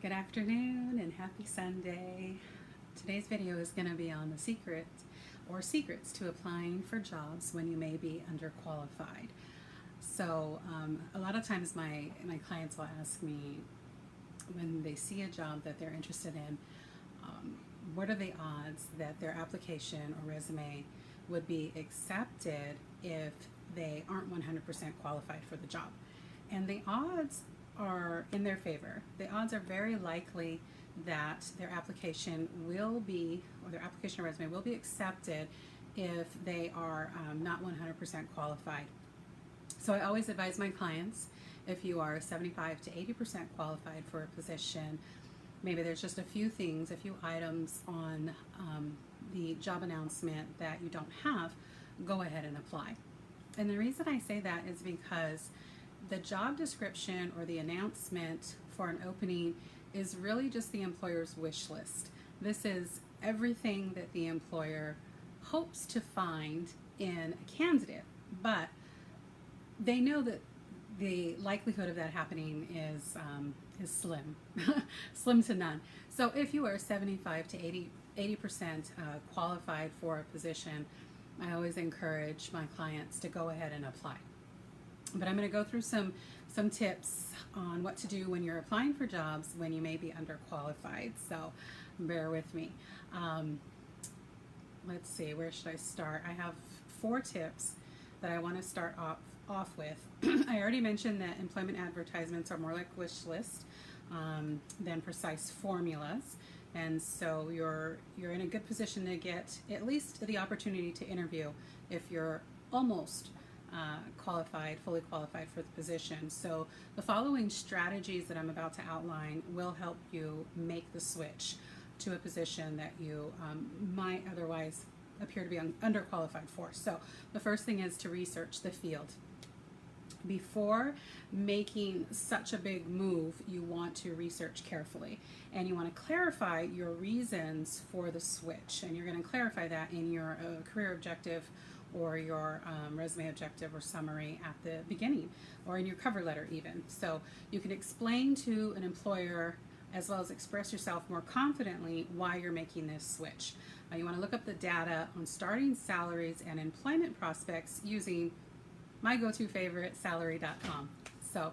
Good afternoon and happy Sunday. Today's video is going to be on the secrets to applying for jobs when you may be underqualified. So a lot of times my clients will ask me when they see a job that they're interested in, what are the odds that their application or resume would be accepted if they aren't 100% qualified for the job? And the odds are in their favor. The odds are very likely that their application will be, or their application or resume will be accepted if they are not 100% qualified. So I always advise my clients, if you are 75 to 80% qualified for a position, maybe there's just a few things, a few items on the job announcement that you don't have, go ahead and apply. And the reason I say that is because the job description or the announcement for an opening is really just the employer's wish list. This is everything that the employer hopes to find in a candidate, but they know that the likelihood of that happening is slim, slim to none. So if you are 75 to 80% qualified for a position, I always encourage my clients to go ahead and apply. But I'm going to go through some tips on what to do when you're applying for jobs when you may be underqualified. So bear with me. Let's see, where should I start? I have 4 tips that I want to start off with. I already mentioned that employment advertisements are more like wish list than precise formulas. And so you're in a good position to get at least the opportunity to interview if you're almost fully qualified for the position. So the following strategies that I'm about to outline will help you make the switch to a position that you might otherwise appear to be underqualified for. So the first thing is to research the field. Before making such a big move, you want to research carefully and you want to clarify your reasons for the switch, and you're going to clarify that in your career objective or your resume objective or summary at the beginning, or in your cover letter even. So you can explain to an employer as well as express yourself more confidently why you're making this switch. You want to look up the data on starting salaries and employment prospects using my go-to favorite, salary.com. So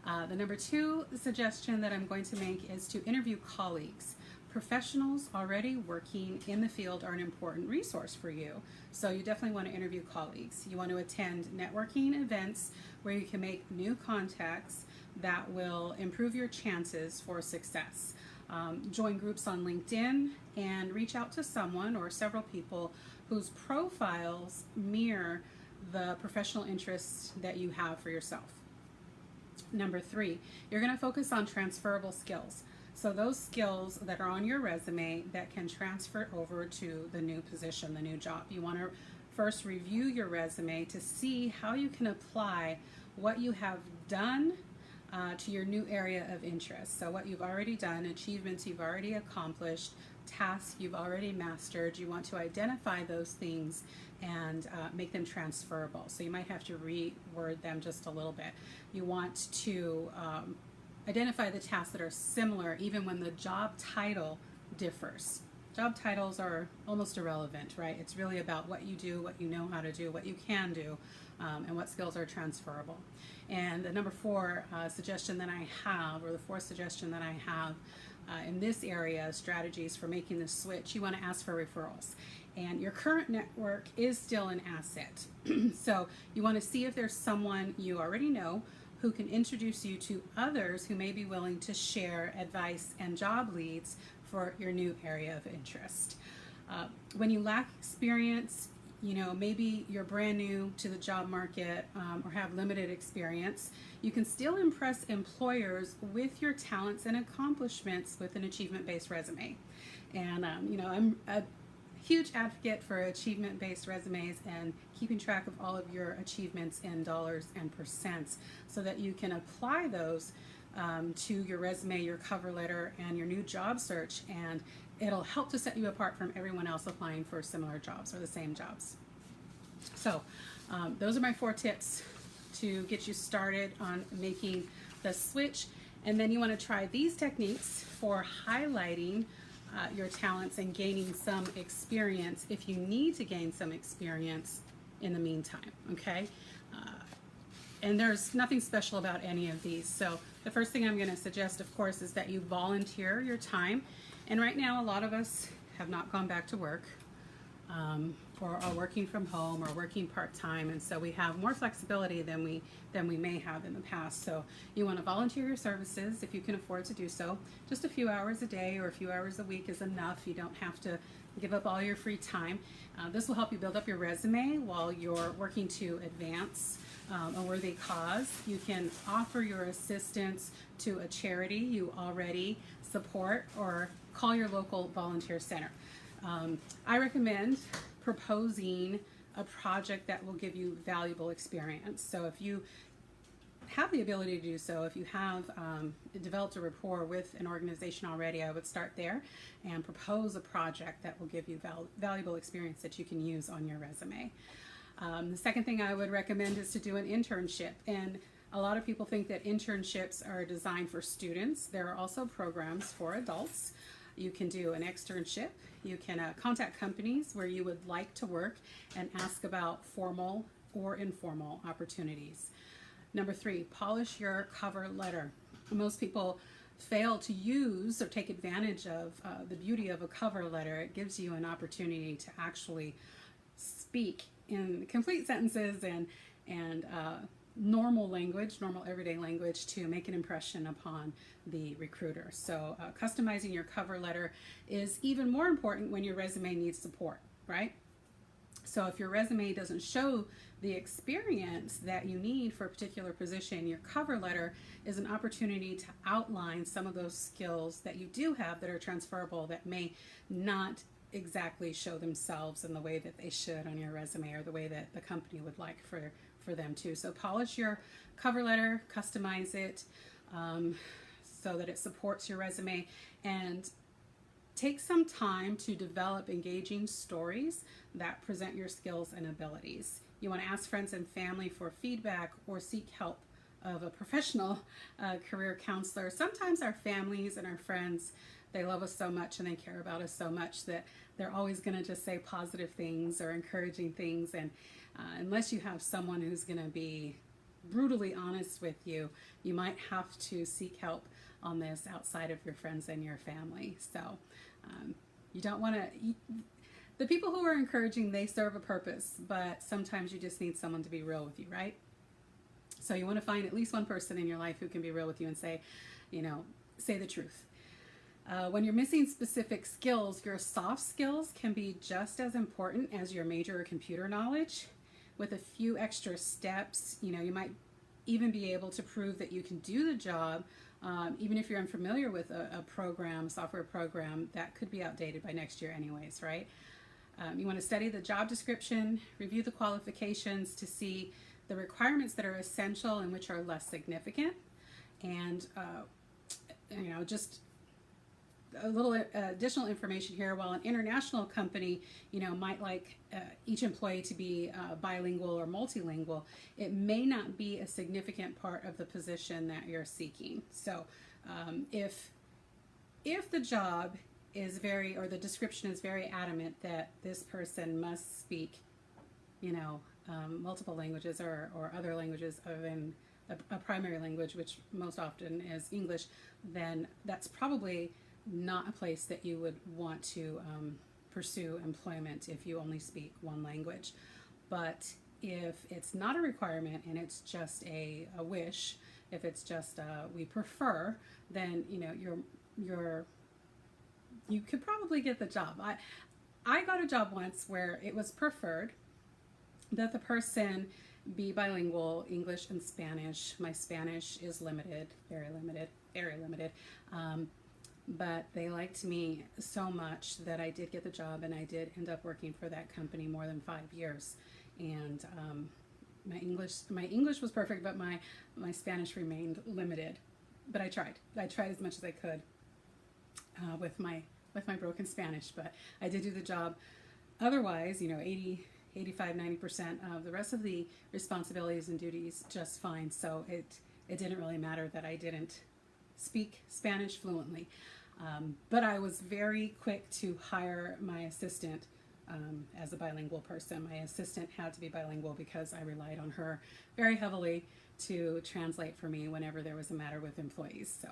the number 2 suggestion that I'm going to make is to interview colleagues. Professionals already working in the field are an important resource for you. So you definitely want to interview colleagues. You want to attend networking events where you can make new contacts that will improve your chances for success. Join groups on LinkedIn and reach out to someone or several people whose profiles mirror the professional interests that you have for yourself. Number 3, you're going to focus on transferable skills. So those skills that are on your resume that can transfer over to the new position, the new job. You want to first review your resume to see how you can apply what you have done to your new area of interest. So what you've already done, achievements you've already accomplished, tasks you've already mastered. You want to identify those things and make them transferable. So you might have to reword them just a little bit. You want to identify the tasks that are similar even when the job title differs. Job titles are almost irrelevant, right? It's really about what you do, what you know how to do, what you can do, and what skills are transferable. And the number 4 suggestion that I have, or the 4th suggestion that I have in this area, strategies for making the switch, you want to ask for referrals. And your current network is still an asset. So you want to see if there's someone you already know who can introduce you to others who may be willing to share advice and job leads for your new area of interest. When you lack experience, maybe you're brand new to the job market or have limited experience, you can still impress employers with your talents and accomplishments with an achievement-based resume. And I'm a huge advocate for achievement-based resumes and keeping track of all of your achievements in dollars and percents so that you can apply those to your resume, your cover letter, and your new job search, and it'll help to set you apart from everyone else applying for similar jobs or the same jobs. So those are my 4 tips to get you started on making the switch. And then you want to try these techniques for highlighting your talents and gaining some experience if you need to gain some experience in the meantime, okay? And there's nothing special about any of these. So the first thing I'm going to suggest, of course, is that you volunteer your time. And right now, a lot of us have not gone back to work, or are working from home or working part-time, and so we have more flexibility than we may have in the past. So you want to volunteer your services if you can afford to do so. Just a few hours a day or a few hours a week is enough. You don't have to give up all your free time. This will help you build up your resume while you're working to advance a worthy cause. You can offer your assistance to a charity you already support, or call your local volunteer center. I recommend proposing a project that will give you valuable experience. So if you have the ability to do so, if you have developed a rapport with an organization already, I would start there and propose a project that will give you valuable experience that you can use on your resume. The second thing I would recommend is to do an internship. And a lot of people think that internships are designed for students. There are also programs for adults. You can do an externship. You can contact companies where you would like to work and ask about formal or informal opportunities. Number 3, polish your cover letter. Most people fail to use or take advantage of the beauty of a cover letter. It gives you an opportunity to actually speak in complete sentences and normal language, normal everyday language, to make an impression upon the recruiter. So customizing your cover letter is even more important when your resume needs support, right? So if your resume doesn't show the experience that you need for a particular position, your cover letter is an opportunity to outline some of those skills that you do have that are transferable, that may not exactly show themselves in the way that they should on your resume, or the way that the company would like for them to. So polish your cover letter, customize it so that it supports your resume, and take some time to develop engaging stories that present your skills and abilities. You want to ask friends and family for feedback, or seek help of a professional career counselor. Sometimes our families and our friends, they love us so much and they care about us so much that they're always going to just say positive things or encouraging things. And unless you have someone who's going to be brutally honest with you, you might have to seek help on this outside of your friends and your family. So you don't want to... The people who are encouraging, they serve a purpose, but sometimes you just need someone to be real with you, right? So you want to find at least one person in your life who can be real with you and say, say the truth. When you're missing specific skills, your soft skills can be just as important as your major or computer knowledge. With a few extra steps, you might even be able to prove that you can do the job, even if you're unfamiliar with a software program that could be outdated by next year anyways, right? You want to study the job description, review the qualifications to see the requirements that are essential and which are less significant, and just a little additional information here. While an international company, might like each employee to be bilingual or multilingual, it may not be a significant part of the position that you're seeking. So if the job is the description is very adamant that this person must speak, multiple languages or other languages other than a primary language, which most often is English, then that's probably not a place that you would want to pursue employment if you only speak one language. But if it's not a requirement and it's just a wish, if it's just we prefer, then you could probably get the job. I got a job once where it was preferred that the person be bilingual, English and Spanish. My Spanish is limited, very limited. But they liked me so much that I did get the job, and I did end up working for that company more than 5 years. And my English was perfect, but my Spanish remained limited. But I tried as much as I could with my broken Spanish. But I did do the job. Otherwise, 85, 90% of the rest of the responsibilities and duties just fine. So it didn't really matter that I didn't speak Spanish fluently. But I was very quick to hire my assistant as a bilingual person. My assistant had to be bilingual because I relied on her very heavily to translate for me whenever there was a matter with employees. So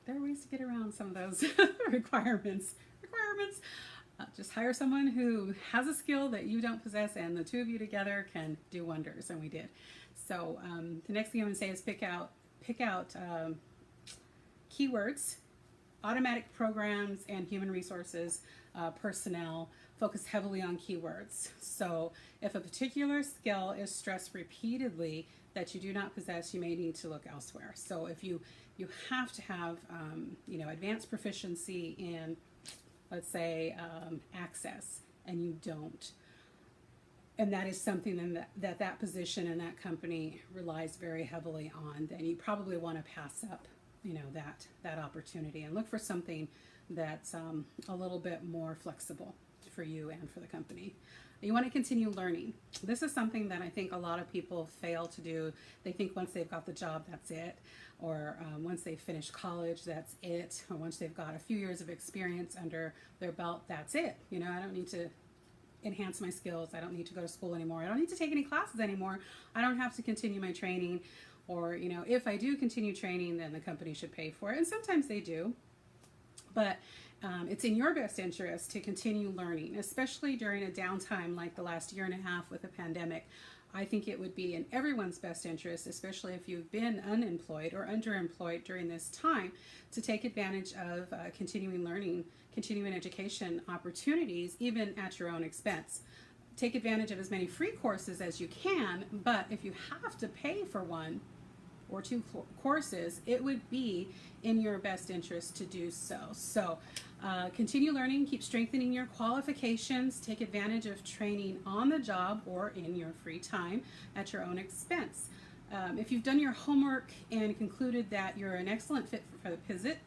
there are ways to get around some of those requirements. Just hire someone who has a skill that you don't possess, and the two of you together can do wonders, and we did. So the next thing I'm going to say is pick out keywords, automatic programs, and human resources personnel focus heavily on keywords. So if a particular skill is stressed repeatedly that you do not possess, you may need to look elsewhere. So if you have to have advanced proficiency in, let's say, access, and you don't, and that is something that position and that company relies very heavily on, then you probably want to pass up that opportunity and look for something that's a little bit more flexible for you and for the company. You want to continue learning. This is something that I think a lot of people fail to do. They think once they've got the job, that's it. Or once they've finished college, that's it. Or once they've got a few years of experience under their belt, that's it. I don't need to enhance my skills. I don't need to go to school anymore. I don't need to take any classes anymore. I don't have to continue my training. Or, if I do continue training, then the company should pay for it. And sometimes they do. But it's in your best interest to continue learning, especially during a downtime like the last year and a half with the pandemic. I think it would be in everyone's best interest, especially if you've been unemployed or underemployed during this time, to take advantage of continuing learning, continuing education opportunities, even at your own expense. Take advantage of as many free courses as you can, but if you have to pay for one or two courses, it would be in your best interest to do so. So continue learning, keep strengthening your qualifications, take advantage of training on the job or in your free time at your own expense. If you've done your homework and concluded that you're an excellent fit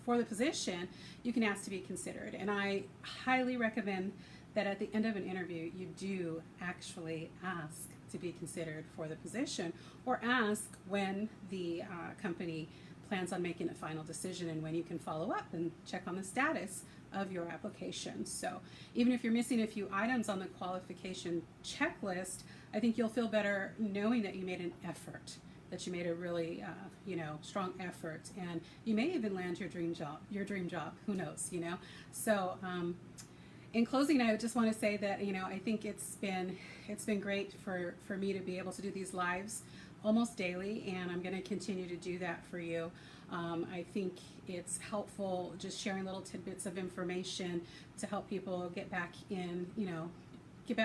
for the position, you can ask to be considered. And I highly recommend that at the end of an interview, you do actually ask to be considered for the position, or ask when the company plans on making a final decision and when you can follow up and check on the status of your application. So even if you're missing a few items on the qualification checklist, I think you'll feel better knowing that you made an effort, that you made a really strong effort, and you may even land your dream job. Who knows? So in closing, I just want to say that I think it's been great for me to be able to do these lives almost daily, and I'm going to continue to do that for you. I think it's helpful just sharing little tidbits of information to help people get back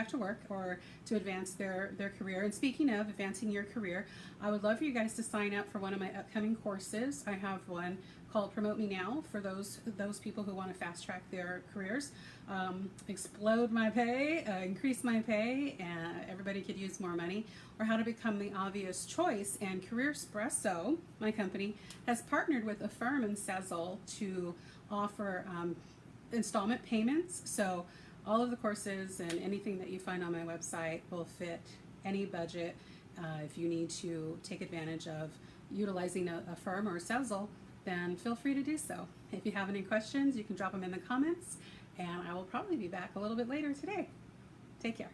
to work or to advance their career. And speaking of advancing your career, I would love for you guys to sign up for one of my upcoming courses. I have one called Promote Me Now for those people who want to fast track their careers, explode my pay, increase my pay, and everybody could use more money, or how to become the obvious choice. And Career Espresso, my company, has partnered with a firm in Sezzle to offer installment payments. So all of the courses and anything that you find on my website will fit any budget. If you need to take advantage of utilizing a firm or a Sezzle, then feel free to do so. If you have any questions, you can drop them in the comments, and I will probably be back a little bit later today. Take care.